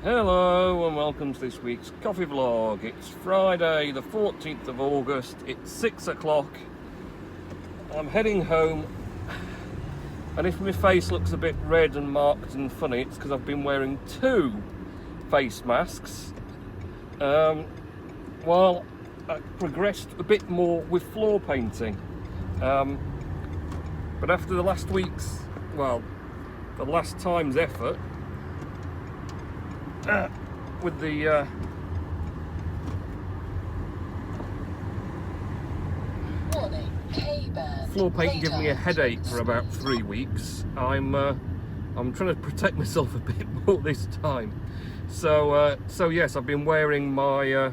Hello and welcome to this week's coffee vlog. It's Friday the 14th of August, it's 6 o'clock. I'm heading home, and if my face looks a bit red and marked and funny, it's because I've been wearing two face masks while I progressed a bit more with floor painting. But after the last week's, the last time's effort, with the floor paint giving me a headache for about 3 weeks, I'm trying to protect myself a bit more this time. So yes, I've been wearing my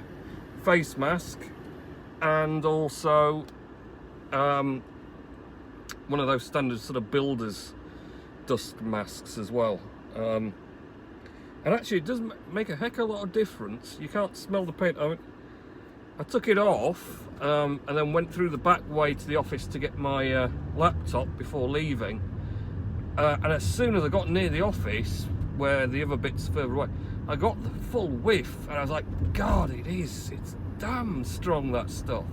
face mask and also one of those standard sort of builder's dust masks as well. And actually, it does make a heck of a lot of difference. You can't smell the paint. I took it off and then went through the back way to the office to get my laptop before leaving. And as soon as I got near the office, where the other bit's further away, I got the full whiff, and I was like, God, it's damn strong, that stuff.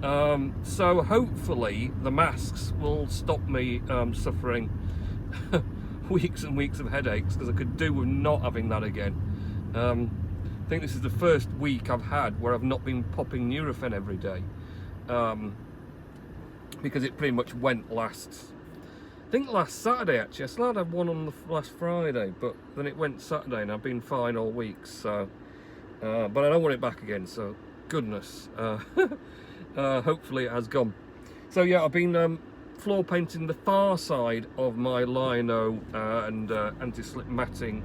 So hopefully the masks will stop me suffering weeks and weeks of headaches, because I could do with not having that again. I think this is the first week I've had where I've not been popping Nurofen every day, because it pretty much went last Saturday. Actually, I still had one on the last Friday, but then it went Saturday, and I've been fine all week. So, but I don't want it back again. So, goodness, hopefully it has gone. So yeah, I've been floor painting the far side of my lino and anti-slip matting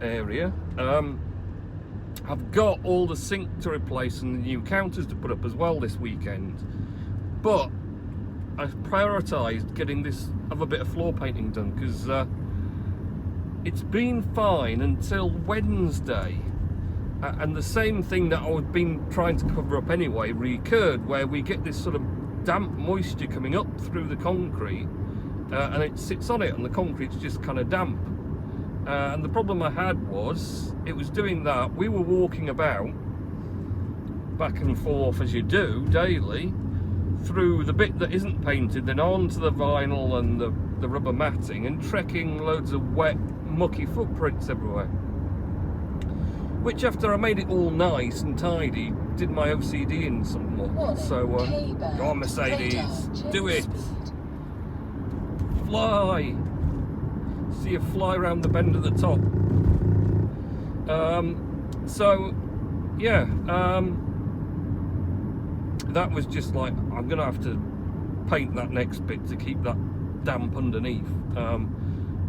area. I've got all the sink to replace and the new counters to put up as well this weekend, but I've prioritised getting this other bit of floor painting done, because it's been fine until Wednesday, and the same thing that I've been trying to cover up anyway recurred, where we get this sort of damp moisture coming up through the concrete, and it sits on it, and the concrete's just kind of damp. And the problem I had was, it was doing that. We were walking about back and forth, as you do daily, through the bit that isn't painted, then onto the vinyl and the rubber matting, and trekking loads of wet, mucky footprints everywhere. Which, after I made it all nice and tidy, did my OCD in somewhat. So, go on, Mercedes, do it! Fly! See you fly around the bend at the top. So, yeah, that was just like, I'm gonna have to paint that next bit to keep that damp underneath.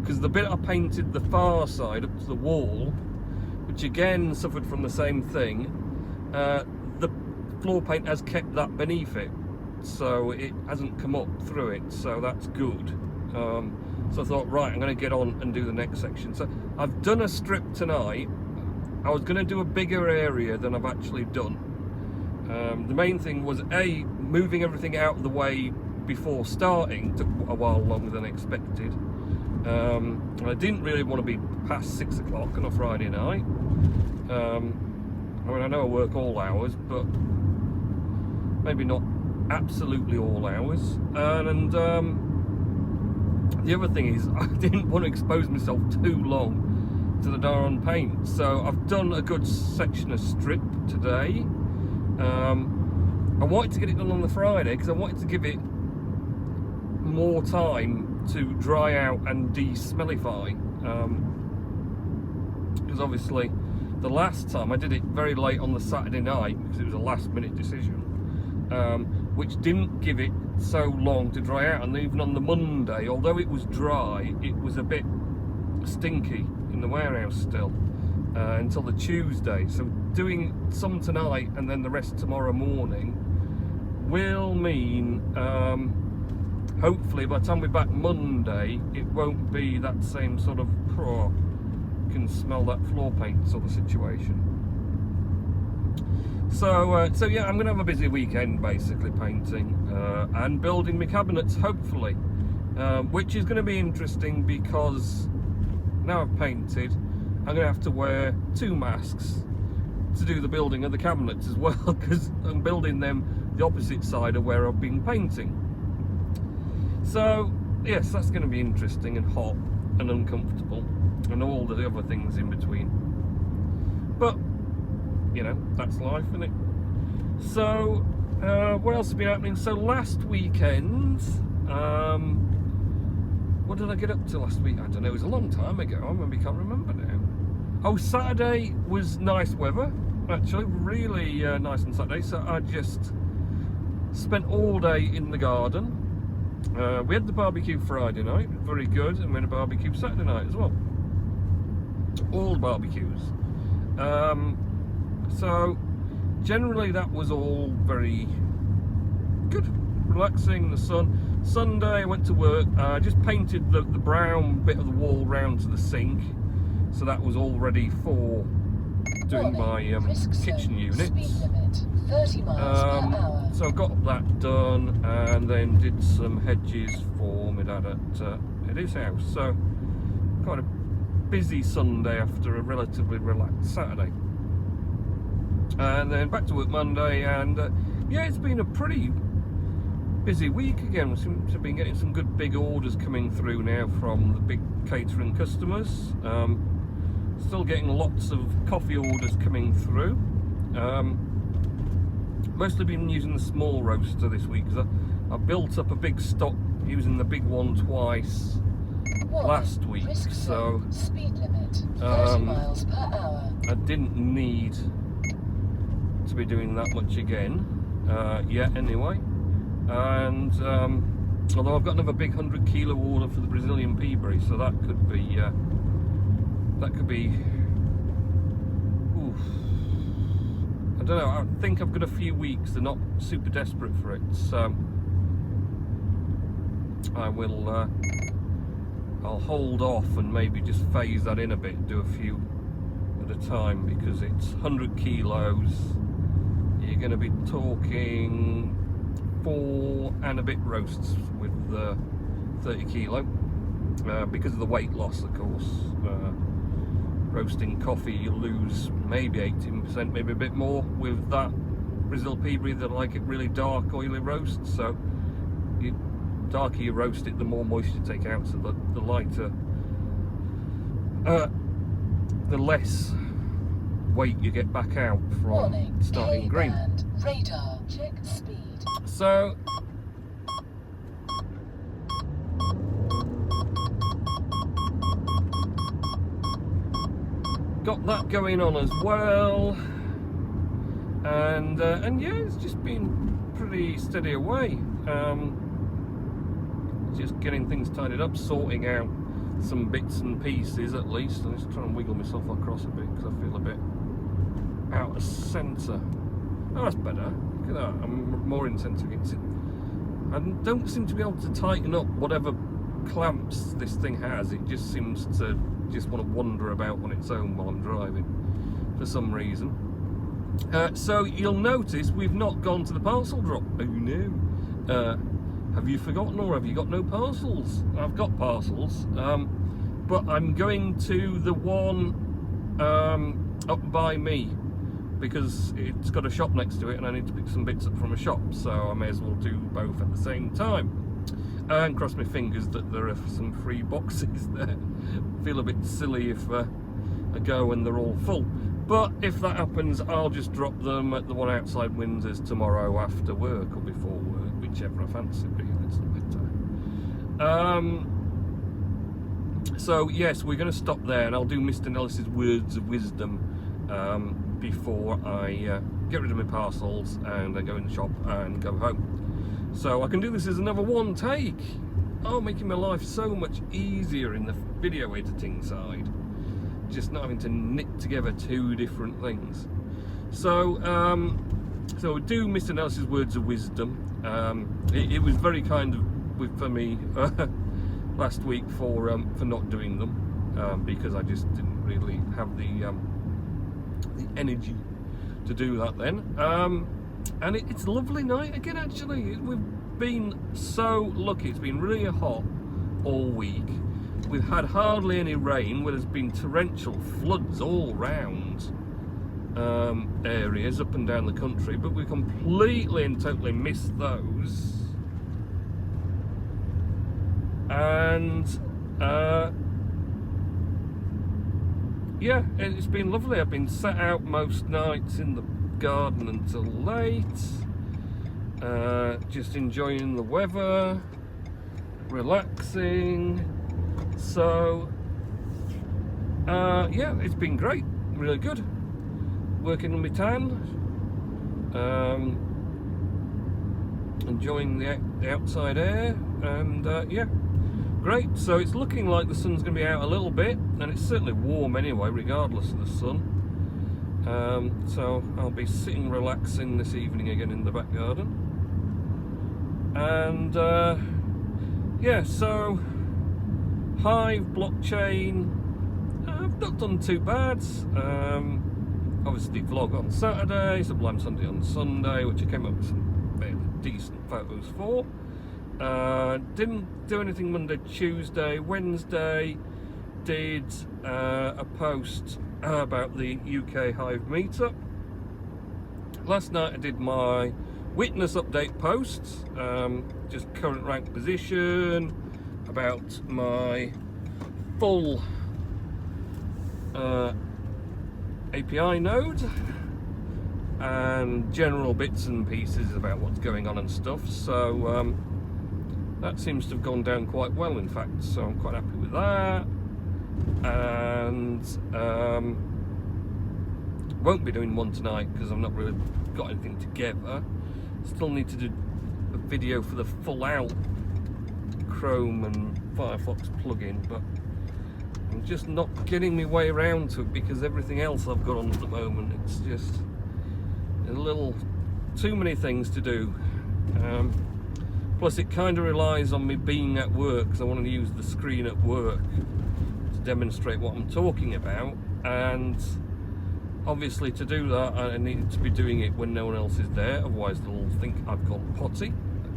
Because the bit I painted the far side up to the wall, which again suffered from the same thing, the floor paint has kept that beneath it, so it hasn't come up through it, so that's good. So I thought, right, I'm going to get on and do the next section. So I've done a strip tonight. I was going to do a bigger area than I've actually done. The main thing was moving everything out of the way before starting took a while longer than expected. I didn't really want to be past 6 o'clock on a Friday night. I mean, I know I work all hours, but maybe not absolutely all hours. And the other thing is, I didn't want to expose myself too long to the darn paint. So I've done a good section of strip today. I wanted to get it done on the Friday because I wanted to give it more time to dry out and de-smellify, because obviously the last time I did it very late on the Saturday night, because it was a last minute decision, which didn't give it so long to dry out. And even on the Monday, although it was dry, it was a bit stinky in the warehouse still, until the Tuesday. So doing some tonight and then the rest tomorrow morning will mean, hopefully by the time we're back Monday, it won't be that same sort of can smell that floor paint sort of situation. So yeah, I'm gonna have a busy weekend basically painting and building my cabinets, hopefully, which is going to be interesting because now I've painted, I'm going to have to wear 2 masks to do the building of the cabinets as well, because I'm building them the opposite side of where I've been painting. So yes, that's going to be interesting and hot and uncomfortable and all the other things in between. But you know, that's life, isn't it? So what else has been happening? So last weekend, what did I get up to last week? I don't know, it was a long time ago. I can't remember now. Oh, Saturday was nice weather, actually, really nice on Saturday. So I just spent all day in the garden. We had the barbecue Friday night, very good, and we had a barbecue Saturday night as well. All barbecues. So generally that was all very good, relaxing, the sun. Sunday I went to work. I just painted the brown bit of the wall round to the sink, so that was all ready for doing my kitchen units. 30 miles per hour. So I got that done and then did some hedges for my dad at his house. So quite a busy Sunday after a relatively relaxed Saturday. And then back to work Monday, and yeah, it's been a pretty busy week again. We seem to have been getting some good big orders coming through now from the big catering customers. Still getting lots of coffee orders coming through. Mostly been using the small roaster this week because I built up a big stock using the big one twice last week, so speed limit 30 miles per hour. I didn't need to be doing that much again yet anyway. And although I've got another big 100 kilo order for the Brazilian peaberry, so that could be oof. I don't know, I think I've got a few weeks. They're not super desperate for it, so I will I'll hold off and maybe just phase that in a bit, do a few at a time, because it's 100 kilos. You're going to be talking 4 and a bit roasts with 30 kilo, because of the weight loss, of course. Roasting coffee, you lose maybe 18%, maybe a bit more with that Brazil peaberry. That like it really dark, oily roast. So the darker you roast it, the more moisture you take out. So the lighter, the less weight you get back out from starting green. Radar check speed. So got that going on as well, and yeah, it's just been pretty steady away. Just getting things tidied up, sorting out some bits and pieces at least. I'm just trying to wiggle myself across a bit because I feel a bit out of centre. Oh, that's better. Look at that. I'm more in centre. I don't seem to be able to tighten up whatever clamps this thing has. It just seems to just want to wander about on its own while I'm driving for some reason. So you'll notice we've not gone to the parcel drop. Oh no. Have you forgotten, or have you got no parcels? I've got parcels, but I'm going to the one up by me because it's got a shop next to it and I need to pick some bits up from a shop, so I may as well do both at the same time. And cross my fingers that there are some free boxes there. Feel a bit silly if I go and they're all full. But if that happens, I'll just drop them at the one outside Windsor's tomorrow after work or before work, whichever I fancy, really. It's better. So yes, we're going to stop there, and I'll do Mr. Nellis's words of wisdom before I get rid of my parcels and I go in the shop and go home. So I can do this as another one take. Oh, making my life so much easier in the video editing side. Just not having to knit together two different things. So so do Mr. Nelson's words of wisdom. It was very kind of for me last week for not doing them because I just didn't really have the energy to do that then. And it's a lovely night again, actually. We've been so lucky. It's been really hot all week. we've had hardly any rain, where there's been torrential floods all round areas up and down the country, but we completely and totally missed those. And yeah, it's been lovely. I've been sat out most nights in the garden until late, just enjoying the weather, relaxing. So yeah, it's been great, really good. Working on my tan, enjoying the outside air, and yeah, great. So it's looking like the sun's going to be out a little bit, and it's certainly warm anyway, regardless of the sun. So I'll be sitting relaxing this evening again in the back garden, and yeah, so Hive, blockchain, I've not done too bad. Obviously vlog on Saturday, Sublime Sunday on Sunday, which I came up with some fairly decent photos for. Didn't do anything Monday, Tuesday. Wednesday did a post about the UK Hive meetup. Last night I did my witness update posts, just current rank position, about my full API node, and general bits and pieces about what's going on and stuff. So that seems to have gone down quite well, in fact, so I'm quite happy with that. And won't be doing one tonight because I've not really got anything together. Still need to do a video for the full out Chrome and Firefox plugin, but I'm just not getting my way around to it because everything else I've got on at the moment, it's just a little too many things to do. Plus it kind of relies on me being at work, because I want to use the screen at work to demonstrate what I'm talking about, and obviously to do that I need to be doing it when no one else is there, otherwise they'll think I've gone potty,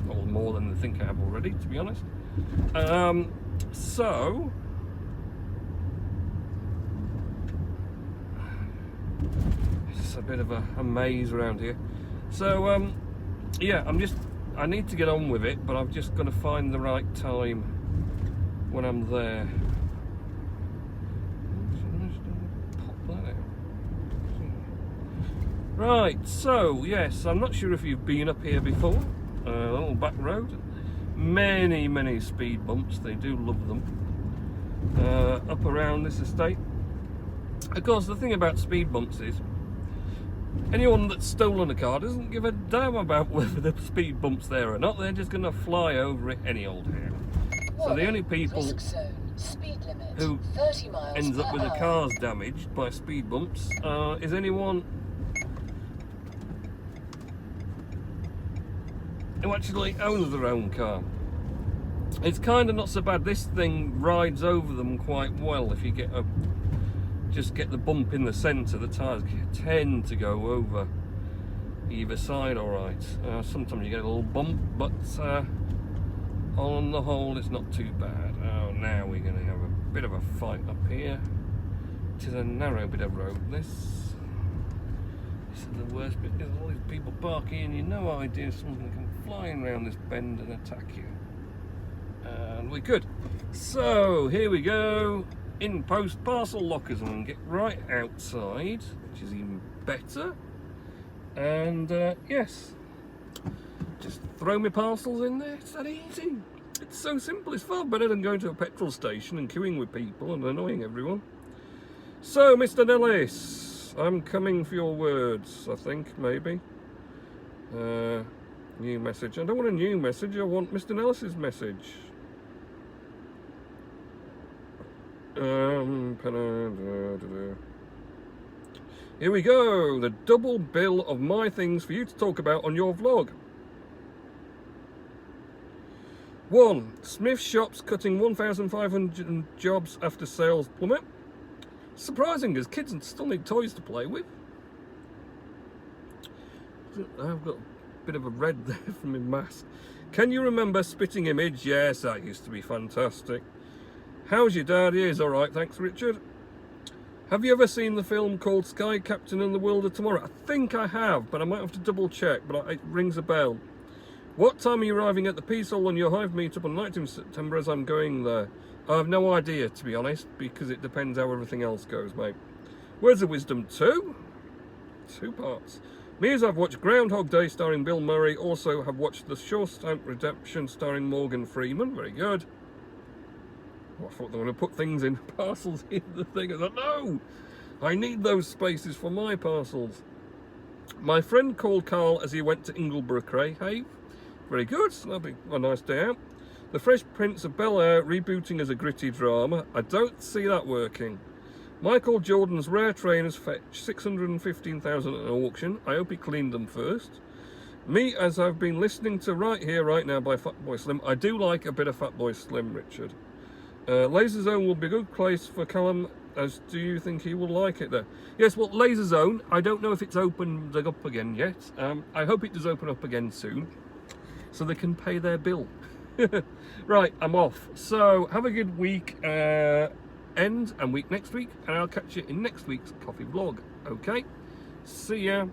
or more than they think I have already, to be honest. So it's a bit of a maze around here. So yeah, I need to get on with it, but I've just got to find the right time when I'm there. Pop that out. Right, so yes, I'm not sure if you've been up here before. A little back road, many speed bumps, they do love them, up around this estate. Of course, the thing about speed bumps is anyone that's stolen a car doesn't give a damn about whether the speed bump's there or not. They're just going to fly over it any old how. So the only people who ends up with their cars damaged by speed bumps is anyone who actually owns their own car. It's kind of not so bad. This thing rides over them quite well. If you get just get the bump in the centre, the tyres tend to go over either side all right. Sometimes you get a little bump, but on the whole it's not too bad. Oh, now we're going to have a bit of a fight up here. It is a narrow bit of road, this is the worst bit. There's all these people parking and you've no idea someone's going to come flying around this bend and attack you. And we're good. So here we go. In post parcel lockers, and get right outside, which is even better. And yes, just throw my parcels in there. It's that easy. It's so simple. It's far better than going to a petrol station and queuing with people and annoying everyone. So, Mr. Nellis, I'm coming for your words, I think, maybe. New message. I don't want a new message, I want Mr. Nellis's message. Here we go, the double bill of my things for you to talk about on your vlog. 1. Smith shops cutting 1,500 jobs after sales plummet. Surprising, as kids still need toys to play with. I've got a bit of a red there from my mask. Can you remember Spitting Image? Yes, that used to be fantastic. How's your dad? Yeah, he's alright, thanks, Richard. Have you ever seen the film called Sky Captain and the World of Tomorrow? I think I have, but I might have to double check, but it rings a bell. What time are you arriving at the Peace Hall on your Hive meetup on 19th of September as I'm going there? I have no idea, to be honest, because it depends how everything else goes, mate. Where's the Wisdom 2? 2 parts. Me as I've watched Groundhog Day starring Bill Murray, also have watched The Shawshank Redemption starring Morgan Freeman. Very good. I thought they were going to put things in parcels in the thing. I thought, no! I need those spaces for my parcels. My friend called Carl as he went to Ingleborough Crayhave. Very good. That'll be a nice day out. The Fresh Prince of Bel-Air rebooting as a gritty drama. I don't see that working. Michael Jordan's rare trainers fetch 615,000 at an auction. I hope he cleaned them first. Me, as I've been listening to Right Here, Right Now by Fatboy Slim. I do like a bit of Fatboy Slim, Richard. Laser Zone will be a good place for Callum, as do you think he will like it there? Yes, well, Laser Zone, I don't know if it's opened up again yet. I hope it does open up again soon, so they can pay their bill. Right, I'm off. So, have a good week end and week next week, and I'll catch you in next week's coffee vlog. Okay? See ya.